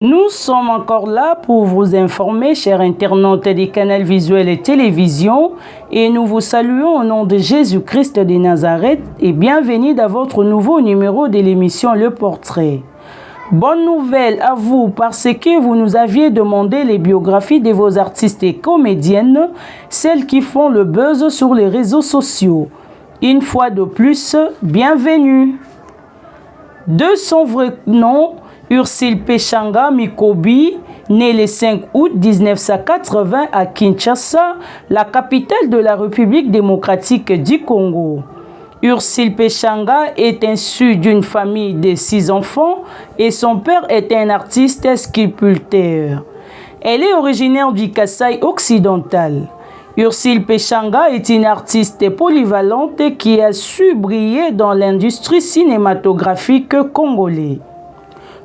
Nous sommes encore là pour vous informer, chers internautes des canaux visuels et télévision, et nous vous saluons au nom de Jésus-Christ de Nazareth et bienvenue dans votre nouveau numéro de l'émission Le Portrait. Bonne nouvelle à vous parce que vous nous aviez demandé les biographies de vos artistes et comédiennes, celles qui font le buzz sur les réseaux sociaux. Une fois de plus, bienvenue. De son vrai nom, Ursule Pechanga Mikobi, née le 5 août 1980 à Kinshasa, la capitale de la République démocratique du Congo. Ursule Pechanga est issue d'une famille de 6 enfants et son père est un artiste sculpteur. Elle est originaire du Kasaï occidental. Ursule Pechanga est une artiste polyvalente qui a su briller dans l'industrie cinématographique congolaise.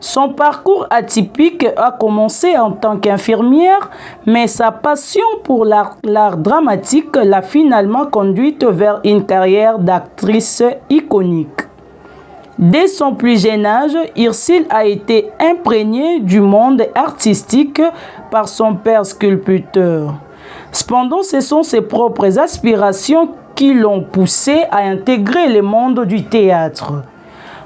Son parcours atypique a commencé en tant qu'infirmière, mais sa passion pour l'art dramatique l'a finalement conduite vers une carrière d'actrice iconique. Dès son plus jeune âge, Ursule a été imprégnée du monde artistique par son père sculpteur. Cependant, ce sont ses propres aspirations qui l'ont poussée à intégrer le monde du théâtre.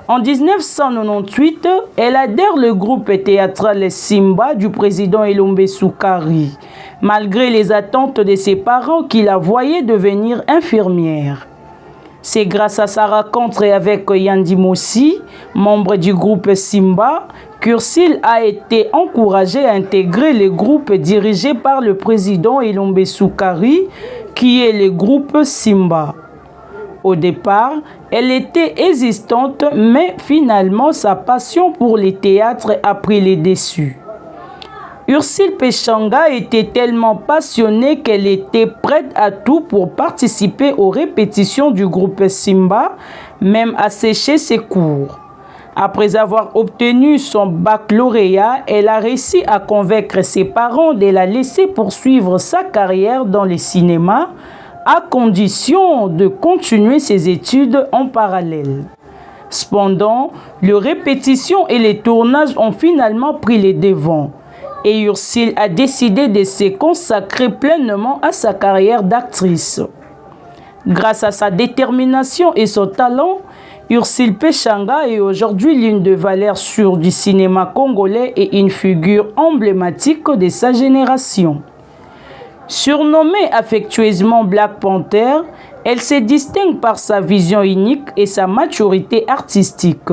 En 1998, elle adhère au groupe théâtral Simba du président Elombe Soukari, malgré les attentes de ses parents qui la voyaient devenir infirmière. C'est grâce à sa rencontre avec Yandi Mossi, membre du groupe Simba, qu'Ursule a été encouragée à intégrer le groupe dirigé par le président Elombe Soukari, qui est le groupe Simba. Au départ, elle était hésitante, mais finalement, sa passion pour le théâtre a pris le dessus. Ursule Pechanga était tellement passionnée qu'elle était prête à tout pour participer aux répétitions du groupe Simba, même à sécher ses cours. Après avoir obtenu son baccalauréat, elle a réussi à convaincre ses parents de la laisser poursuivre sa carrière dans le cinéma, à condition de continuer ses études en parallèle. Cependant, les répétitions et les tournages ont finalement pris les devants et Ursule a décidé de se consacrer pleinement à sa carrière d'actrice. Grâce à sa détermination et son talent, Ursule Pechanga est aujourd'hui l'une des valeurs sûres du cinéma congolais et une figure emblématique de sa génération. Surnommée affectueusement Black Panther, elle se distingue par sa vision unique et sa maturité artistique.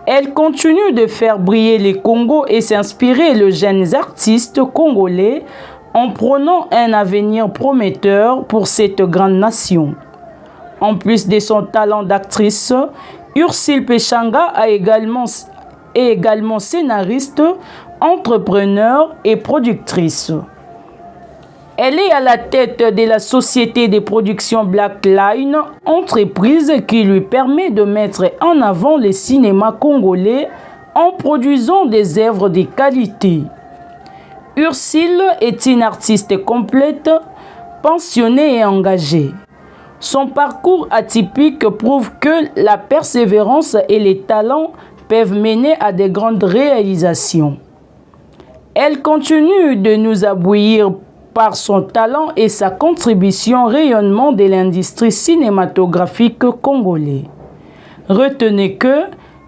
Elle continue de faire briller les Congos et s'inspirer les jeunes artistes congolais en prônant un avenir prometteur pour cette grande nation. En plus de son talent d'actrice, Ursule Pechanga est également scénariste, entrepreneur et productrice. Elle est à la tête de la société de production Blackline, entreprise qui lui permet de mettre en avant le cinéma congolais en produisant des œuvres de qualité. Ursule est une artiste complète, passionnée et engagée. Son parcours atypique prouve que la persévérance et les talents peuvent mener à de grandes réalisations. Elle continue de nous éblouir par son talent et sa contribution au rayonnement de l'industrie cinématographique congolaise. Retenez que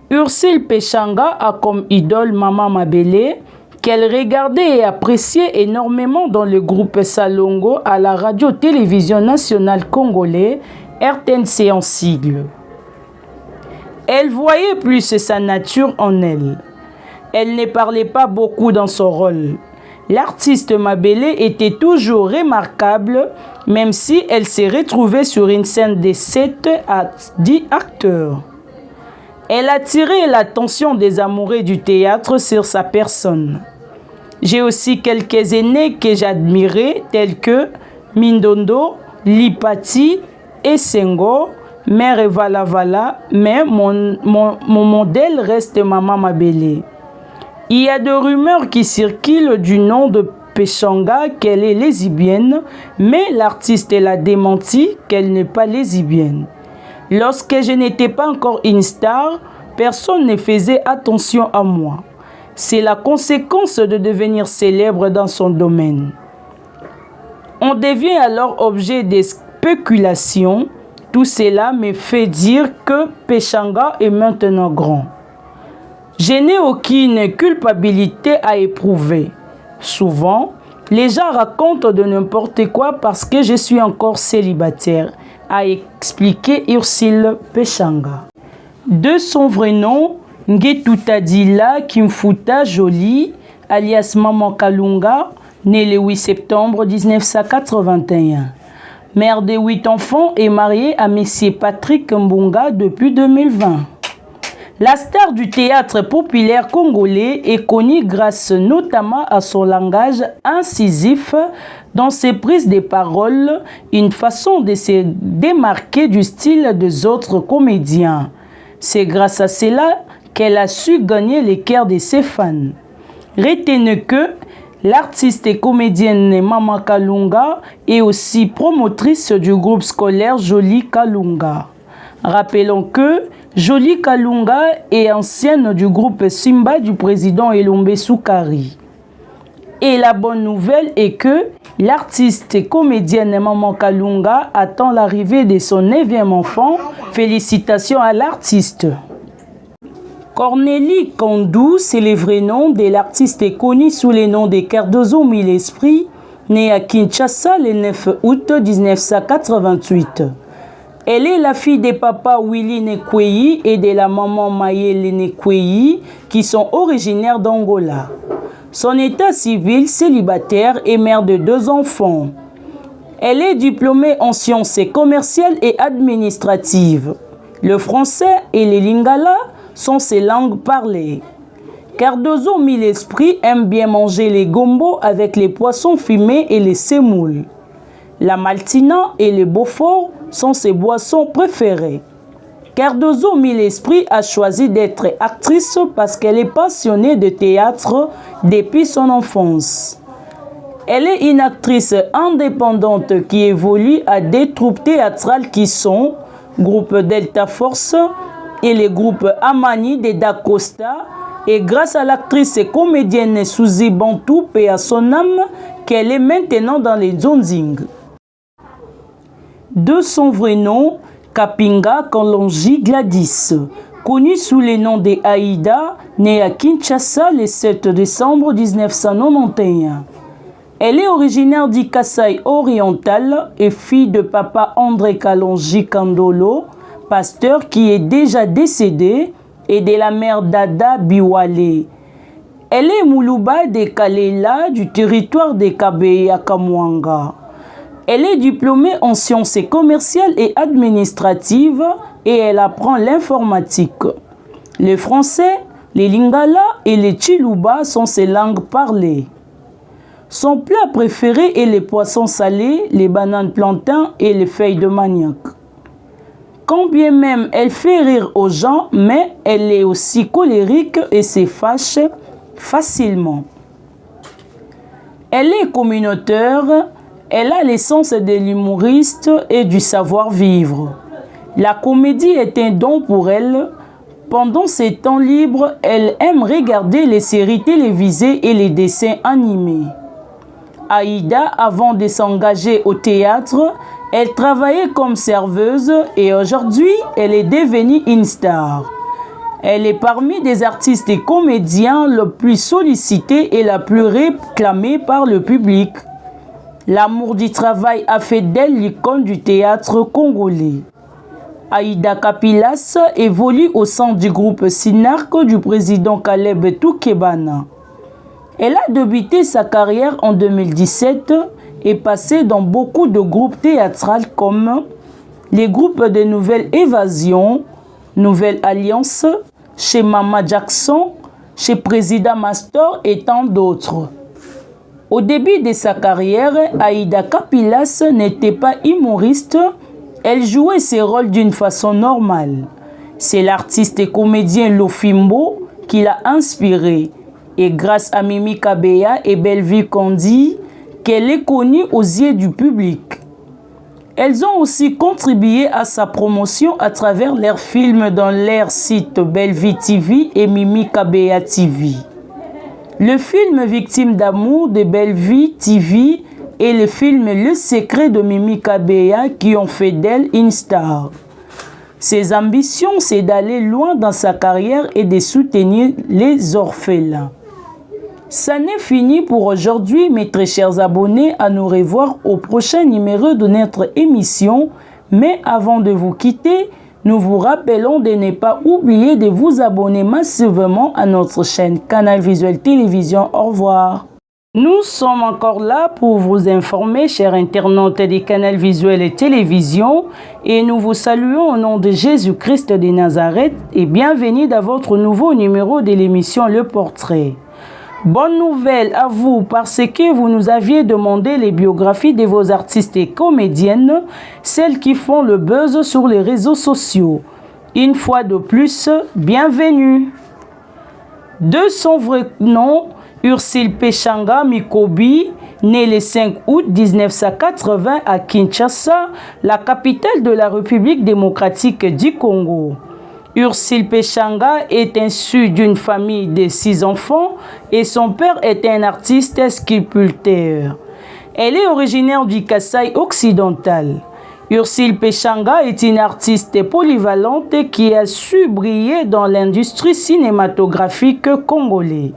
Ursule Pechanga a comme idole Maman Mabele, qu'elle regardait et appréciait énormément dans le groupe Salongo à la radio-télévision nationale congolaise, RTNC en sigle. Elle voyait plus sa nature en elle. Elle ne parlait pas beaucoup dans son rôle. L'artiste Mabele était toujours remarquable, même si elle s'est retrouvée sur une scène de 7 à 10 acteurs. Elle attirait l'attention des amoureux du théâtre sur sa personne. J'ai aussi quelques aînés que j'admirais, tels que Mindondo, Lipati et Sengo, Mère et Vala, mais mon modèle reste Maman Mabele. Il y a des rumeurs qui circulent du nom de Pechanga qu'elle est lesbienne, mais l'artiste l'a démenti qu'elle n'est pas lesbienne. Lorsque je n'étais pas encore une star, personne ne faisait attention à moi. c'est la conséquence de devenir célèbre dans son domaine. On devient alors objet des spéculations. Tout cela me fait dire que Péchanga est maintenant grand. Je n'ai aucune culpabilité à éprouver. Souvent, les gens racontent de n'importe quoi parce que je suis encore célibataire, a expliqué Ursule Péchanga. De son vrai nom, Ngetutadila Kimfuta Jolie, alias Maman Kalunga, née le 8 septembre 1981. Mère de 8 enfants et mariée à M. Patrick Mbunga depuis 2020. La star du théâtre populaire congolais est connue grâce notamment à son langage incisif dans ses prises de parole, une façon de se démarquer du style des autres comédiens. C'est grâce à cela qu'elle a su gagner les cœurs de ses fans. Retenez que l'artiste et comédienne Maman Kalunga est aussi promotrice du groupe scolaire Jolie Kalunga. Rappelons que Jolie Kalunga est ancienne du groupe Simba du président Elombe Soukari. Et la bonne nouvelle est que l'artiste et comédienne Maman Kalunga attend l'arrivée de son 9e enfant. Félicitations à l'artiste. Cornélie Kandou, c'est le vrai nom de l'artiste connu sous le nom de Cardozo Mille Esprits, né à Kinshasa le 9 août 1988. Elle est la fille de papa Willy Nekweyi et de la maman Mayele Nekweyi qui sont originaires d'Angola. Son état civil, célibataire et mère de 2 enfants. Elle est diplômée en sciences commerciales et administratives. Le français et le lingala sont ses langues parlées. Cardozo Mille Esprits aime bien manger les gombo avec les poissons fumés et les semoules. La maltina et le beaufort sont ses boissons préférées. Cardozo Mille Esprits a choisi d'être actrice parce qu'elle est passionnée de théâtre depuis son enfance. Elle est une actrice indépendante qui évolue à des troupes théâtrales qui sont Groupe Delta Force et le groupe Amani de Dacosta, et grâce à l'actrice et comédienne Suzy Bantou et à son âme qu'elle est maintenant dans les Zonzing. De son vrai nom, Kapinga Kalonji Gladys, connue sous le nom de Aïda, née à Kinshasa le 7 décembre 1991. Elle est originaire du Kasaï oriental et fille de papa André Kalonji Kandolo, pasteur qui est déjà décédé, et de la mère Dada Biwale. Elle est Moulouba de Kalela du territoire de Kabeya Kamwanga. Elle est diplômée en sciences commerciales et administratives et elle apprend l'informatique. Le français, les lingala et les chiluba sont ses langues parlées. Son plat préféré est les poissons salés, les bananes plantains et les feuilles de manioc. Quand bien même elle fait rire aux gens, mais elle est aussi colérique et se fâche facilement. Elle est communautaire, elle a l'essence de l'humoriste et du savoir-vivre. La comédie est un don pour elle. Pendant ses temps libres, elle aime regarder les séries télévisées et les dessins animés. Aïda, avant de s'engager au théâtre, elle travaillait comme serveuse et aujourd'hui, elle est devenue une star. Elle est parmi des artistes et comédiens le plus sollicités et la plus réclamée par le public. L'amour du travail a fait d'elle l'icône du théâtre congolais. Aïda Kapilas évolue au sein du groupe Sinarco du président Caleb Toukebana. Elle a débuté sa carrière en 2017 et passé dans beaucoup de groupes théâtraux comme les groupes de Nouvelle Évasion, Nouvelle Alliance, chez Mama Jackson, chez Président Mastor et tant d'autres. Au début de sa carrière, Aïda Kapilas n'était pas humoriste, elle jouait ses rôles d'une façon normale. C'est l'artiste et comédien Lofimbo qui l'a inspirée. Et grâce à Mimi Kabeya et Bellevue Kondi, qu'elle est connue aux yeux du public. Elles ont aussi contribué à sa promotion à travers leurs films dans leur site Bellevue TV et Mimi Kabeya TV. le film Victime d'amour de Belle Vie TV et le film Le Secret de Mimi Kabeya qui ont fait d'elle une star. Ses ambitions, c'est d'aller loin dans sa carrière et de soutenir les orphelins. Ça n'est fini pour aujourd'hui, mes très chers abonnés. À nous revoir au prochain numéro de notre émission. Mais avant de vous quitter, nous vous rappelons de ne pas oublier de vous abonner massivement à notre chaîne Canal Visuel Télévision. Au revoir. Nous sommes encore là pour vous informer, chers internautes des Canal Visuel et Télévision, et nous vous saluons au nom de Jésus-Christ de Nazareth et bienvenue dans votre nouveau numéro de l'émission Le Portrait. Bonne nouvelle à vous parce que vous nous aviez demandé les biographies de vos artistes et comédiennes, celles qui font le buzz sur les réseaux sociaux. Une fois de plus, bienvenue. De son vrai nom, Ursule Pechanga Mikobi, née le 5 août 1980 à Kinshasa, la capitale de la République démocratique du Congo. Ursule Pechanga est issue d'une famille de 6 enfants et son père est un artiste sculpteur. Elle est originaire du Kasaï occidental. Ursule Pechanga est une artiste polyvalente qui a su briller dans l'industrie cinématographique congolaise.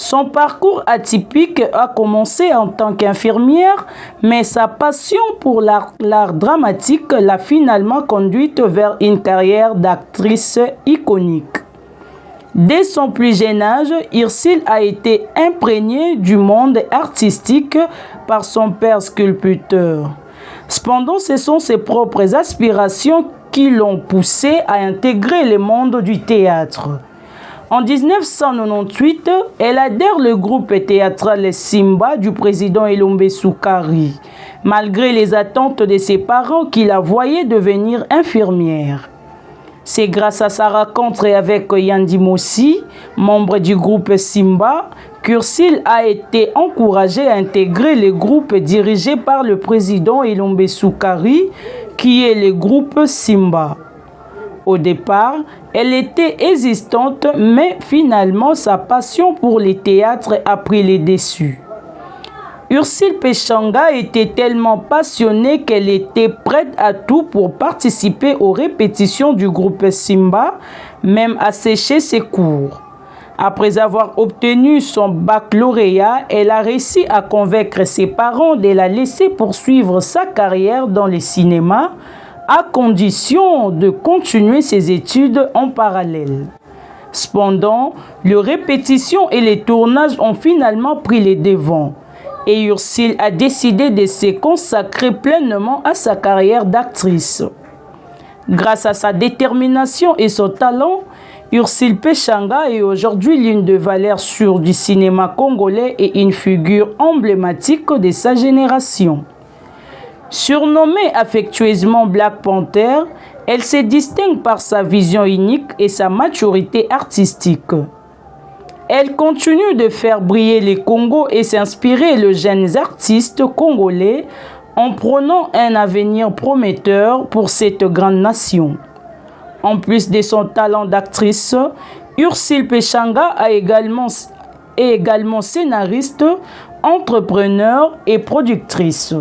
Son parcours atypique a commencé en tant qu'infirmière, mais sa passion pour l'art dramatique l'a finalement conduite vers une carrière d'actrice iconique. Dès son plus jeune âge, Ursule a été imprégnée du monde artistique par son père sculpteur. Cependant, ce sont ses propres aspirations qui l'ont poussée à intégrer le monde du théâtre. En 1998, elle adhère au groupe théâtral Simba du président Elombe Soukari, malgré les attentes de ses parents qui la voyaient devenir infirmière. C'est grâce à sa rencontre avec Yandi Mossi, membre du groupe Simba, qu'Ursule a été encouragée à intégrer le groupe dirigé par le président Elombe Soukari, qui est le groupe Simba. Au départ, elle était hésitante, mais finalement, sa passion pour le théâtre a pris les dessus. Ursule Pechanga était tellement passionnée qu'elle était prête à tout pour participer aux répétitions du groupe Simba, même à sécher ses cours. Après avoir obtenu son baccalauréat, elle a réussi à convaincre ses parents de la laisser poursuivre sa carrière dans le cinéma, à condition de continuer ses études en parallèle. Cependant, les répétitions et les tournages ont finalement pris les devants et Ursule a décidé de se consacrer pleinement à sa carrière d'actrice. Grâce à sa détermination et son talent, Ursule Pechanga est aujourd'hui l'une des valeurs sûres du cinéma congolais et une figure emblématique de sa génération. Surnommée affectueusement Black Panther, elle se distingue par sa vision unique et sa maturité artistique. Elle continue de faire briller les Congos et s'inspirer les jeunes artistes congolais en prônant un avenir prometteur pour cette grande nation. En plus de son talent d'actrice, Ursule Pechanga est également scénariste, entrepreneur et productrice.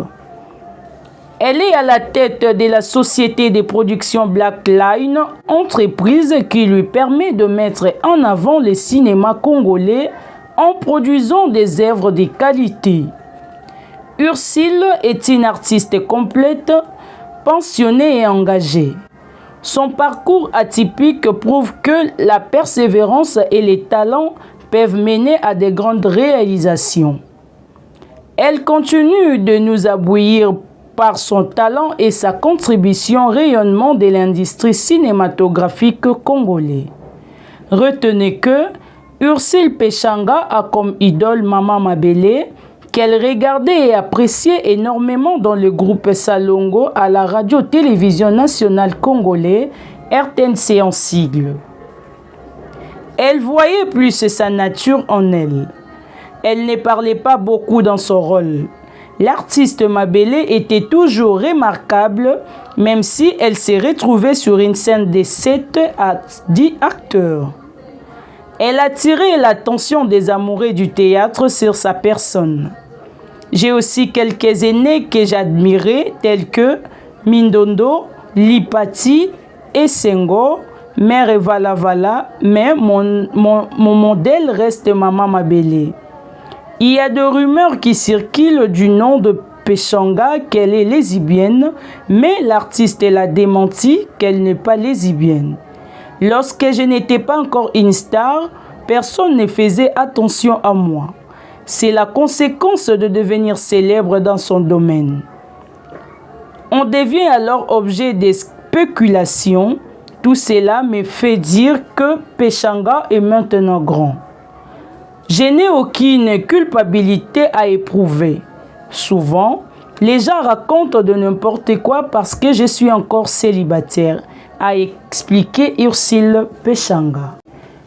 Elle est à la tête de la société de production Blackline, entreprise qui lui permet de mettre en avant le cinéma congolais en produisant des œuvres de qualité. Ursule est une artiste complète, passionnée et engagée. Son parcours atypique prouve que la persévérance et les talents peuvent mener à de grandes réalisations. Elle continue de nous éblouir par son talent et sa contribution au rayonnement de l'industrie cinématographique congolaise. Retenez que Ursule Pechanga a comme idole Maman Mabele, qu'elle regardait et appréciait énormément dans le groupe Salongo à la radio-télévision nationale congolaise, RTNC en sigle. Elle voyait plus sa nature en elle. Elle ne parlait pas beaucoup dans son rôle. L'artiste Mabele était toujours remarquable, même si elle s'est retrouvée sur une scène de 7 à 10 acteurs. Elle a attiré l'attention des amoureux du théâtre sur sa personne. J'ai aussi quelques aînés que j'admirais, tels que Mindondo, Lipati et Senghor, Mère Eva Lavala, mais mon modèle reste Maman Mabele. Il y a des rumeurs qui circulent du nom de Péchanga qu'elle est lesbienne, mais l'artiste l'a démenti qu'elle n'est pas lesbienne. Lorsque je n'étais pas encore une star, personne ne faisait attention à moi. C'est la conséquence de devenir célèbre dans son domaine. On devient alors objet de spéculation. Tout cela me fait dire que Péchanga est maintenant grand. Je n'ai aucune culpabilité à éprouver. Souvent, les gens racontent de n'importe quoi parce que je suis encore célibataire, a expliqué Ursule Péchanga.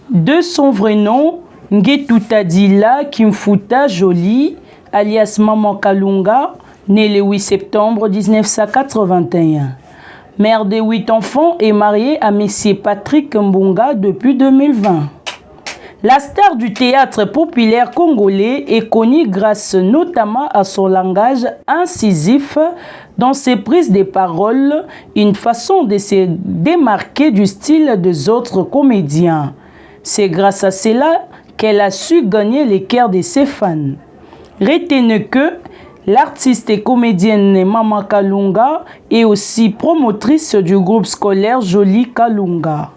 De son vrai nom, Ngetutadila Kimfuta Jolie, alias Maman Kalunga, née le 8 septembre 1981. Mère de 8 enfants et mariée à M. Patrick Mbunga depuis 2020. La star du théâtre populaire congolais est connue grâce notamment à son langage incisif dans ses prises de parole, une façon de se démarquer du style des autres comédiens. C'est grâce à cela qu'elle a su gagner les cœurs de ses fans. Retenez que l'artiste et comédienne Maman Kalunga est aussi promotrice du groupe scolaire Jolie Kalunga.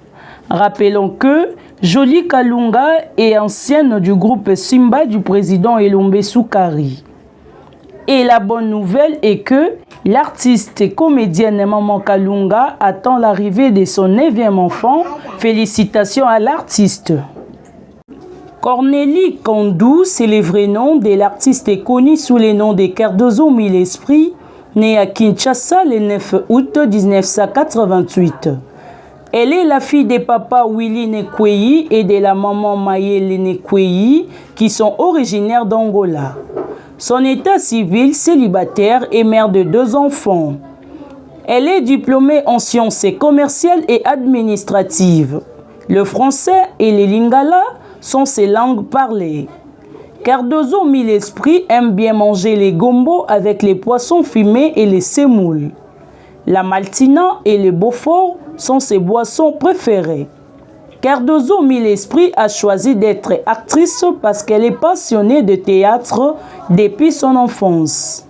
Rappelons que Jolie Kalunga est ancienne du groupe Simba du président Elombe Soukari. Et la bonne nouvelle est que l'artiste et comédienne Maman Kalunga attend l'arrivée de son 9e enfant. Félicitations à l'artiste. Cornélie Kandou, c'est le vrai nom de l'artiste connu sous le nom de Cardozo Mille Esprit, né à Kinshasa le 9 août 1988. Elle est la fille des papas Willy Nekweyi et de la maman Mayele Nekweyi qui sont originaires d'Angola. Son état civil, célibataire et mère de 2 enfants. Elle est diplômée en sciences commerciales et administratives. Le français et le lingala sont ses langues parlées. Cardozo Mille Esprit aime bien manger les gombo avec les poissons fumés et les semoules. La maltina et le beaufort sont ses boissons préférées. Cardozo Mille Esprit a choisi d'être actrice parce qu'elle est passionnée de théâtre depuis son enfance.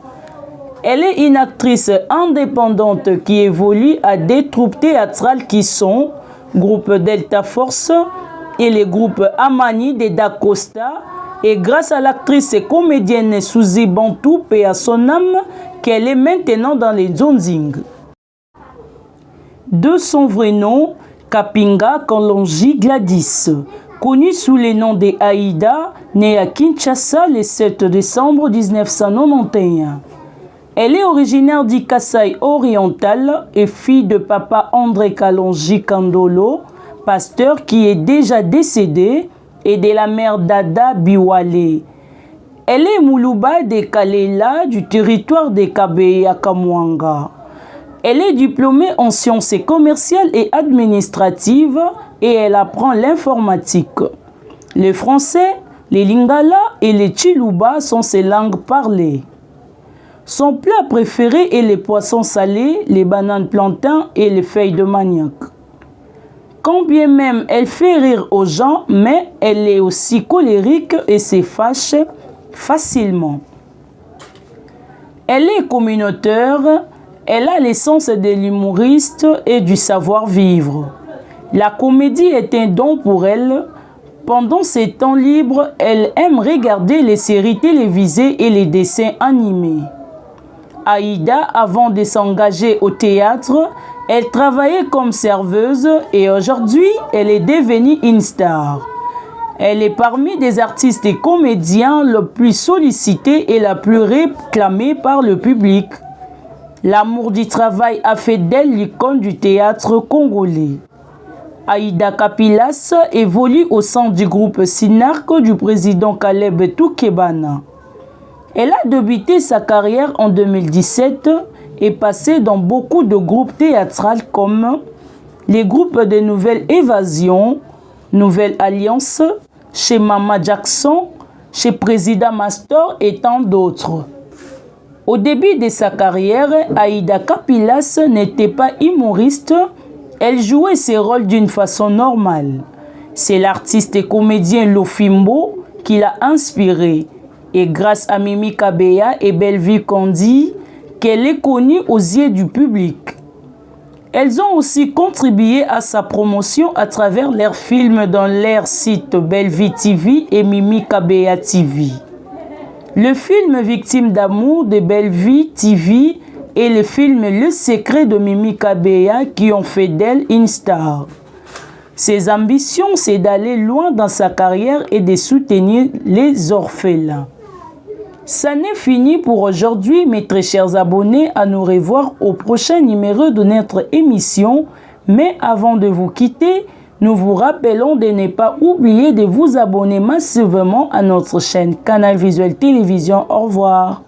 Elle est une actrice indépendante qui évolue à des troupes théâtrales qui sont Groupe Delta Force et le groupe Amani de Dacosta, et grâce à l'actrice et comédienne Suzy Bantou et à son âme qu'elle est maintenant dans les Zonzing. De son vrai nom, Kapinga Kalonji Gladys, connue sous le nom de Aïda, née à Kinshasa le 7 décembre 1991. Elle est originaire du Kasaï oriental et fille de papa André Kalonji Kandolo, pasteur qui est déjà décédé, et de la mère Dada Biwale. Elle est Moulouba de Kalela du territoire de Kabeya Kamwanga. Elle est diplômée en sciences commerciales et administratives et elle apprend l'informatique. Le français, le lingala et le chiluba sont ses langues parlées. Son plat préféré est les poissons salés, les bananes plantains et les feuilles de manioc. Quand bien même elle fait rire aux gens, mais elle est aussi colérique et se fâche facilement. Elle est communautaire, elle a l'essence de l'humoriste et du savoir-vivre. La comédie est un don pour elle. Pendant ses temps libres, elle aime regarder les séries télévisées et les dessins animés. Aïda, avant de s'engager au théâtre, elle travaillait comme serveuse et aujourd'hui, elle est devenue une star. Elle est parmi des artistes et comédiens le plus sollicités et la plus réclamée par le public. L'amour du travail a fait d'elle l'icône du théâtre congolais. Aïda Kapilas évolue au sein du groupe Sinark du président Caleb Toukebana. Elle a débuté sa carrière en 2017 et passé dans beaucoup de groupes théâtraux comme les groupes de Nouvelle Évasion, Nouvelle Alliance, chez Mama Jackson, chez Président Mastor et tant d'autres. Au début de sa carrière, Aïda Kapilas n'était pas humoriste, elle jouait ses rôles d'une façon normale. C'est l'artiste et comédien Lofimbo qui l'a inspirée. Et grâce à Mimi Kabea et Bellevue Kondi, qu'elle est connue aux yeux du public. Elles ont aussi contribué à sa promotion à travers leurs films dans leur site Bellevue TV et Mimi Kabea TV. Le film Victime d'amour de Bellevue TV et le film Le secret de Mimi Kabea qui ont fait d'elle une star. Ses ambitions, c'est d'aller loin dans sa carrière et de soutenir les orphelins. Ça n'est fini pour aujourd'hui, mes très chers abonnés. À nous revoir au prochain numéro de notre émission. Mais avant de vous quitter, nous vous rappelons de ne pas oublier de vous abonner massivement à notre chaîne Canal Visuel Télévision. Au revoir.